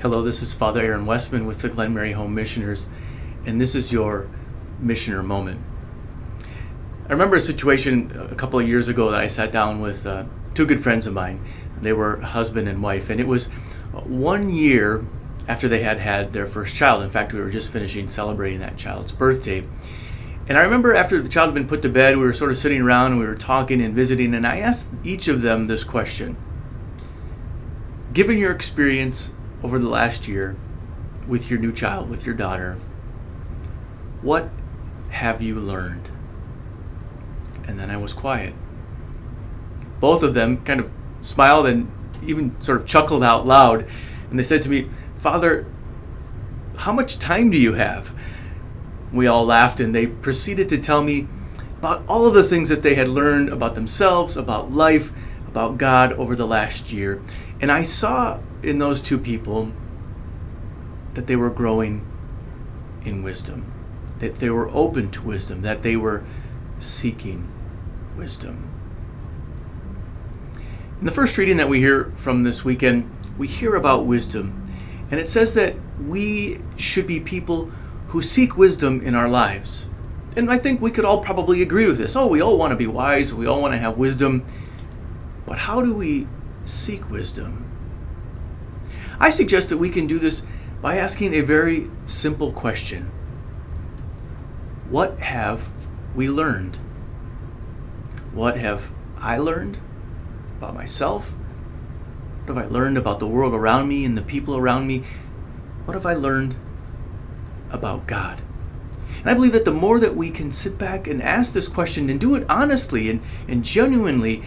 Hello, this is Father Aaron Westman with the Glen Mary Home Missioners, and this is your Missioner Moment. I remember a situation a couple of years ago that I sat down with two good friends of mine. They were husband and wife, and it was 1 year after they had had their first child. In fact, we were just finishing celebrating that child's birthday. And I remember after the child had been put to bed, we were sort of sitting around and we were talking and visiting, and I asked each of them this question. Given your experience over the last year with your new child, with your daughter, what have you learned? And then I was quiet. Both of them kind of smiled and even sort of chuckled out loud. And they said to me, "Father, how much time do you have?" We all laughed, and they proceeded to tell me about all of the things that they had learned about themselves, about life, about God over the last year. And I saw in those two people that they were growing in wisdom, that they were open to wisdom, that they were seeking wisdom. In the first reading that we hear from this weekend, we hear about wisdom. And it says that we should be people who seek wisdom in our lives. And I think we could all probably agree with this. We all want to be wise, we all want to have wisdom. But how do we seek wisdom? I suggest that we can do this by asking a very simple question. What have we learned? What have I learned about myself? What have I learned about the world around me and the people around me? What have I learned about God? And I believe that the more that we can sit back and ask this question and do it honestly and genuinely,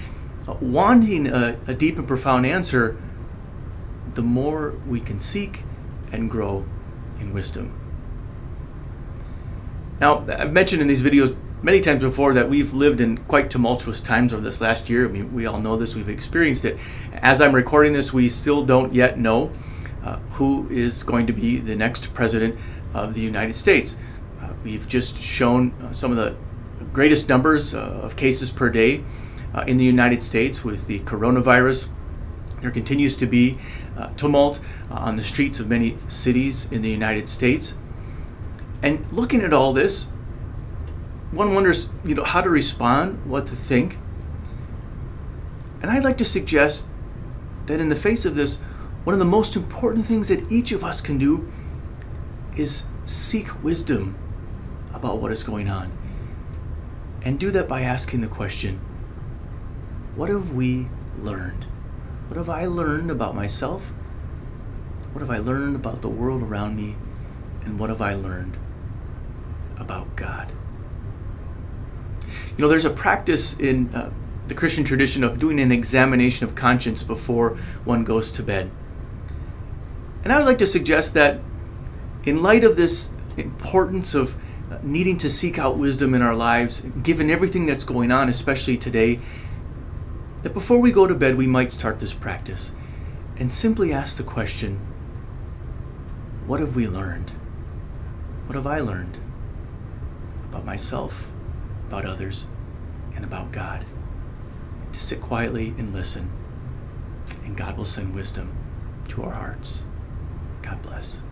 wanting a deep and profound answer, the more we can seek and grow in wisdom. Now, I've mentioned in these videos many times before that we've lived in quite tumultuous times over this last year. I mean, we all know this, we've experienced it. As I'm recording this, we still don't yet know who is going to be the next president of the United States. We've just shown some of the greatest numbers of cases per day in the United States with the coronavirus. There continues to be tumult on the streets of many cities in the United States. And looking at all this, one wonders, how to respond, what to think. And I'd like to suggest that in the face of this, one of the most important things that each of us can do is seek wisdom about what is going on. And do that by asking the question, what have we learned? What have I learned about myself? What have I learned about the world around me? And what have I learned about God? There's a practice in the Christian tradition of doing an examination of conscience before one goes to bed. And I would like to suggest that in light of this importance of needing to seek out wisdom in our lives, given everything that's going on, especially today, that before we go to bed, we might start this practice and simply ask the question, what have we learned? What have I learned about myself, about others, and about God? And to sit quietly and listen, and God will send wisdom to our hearts. God bless.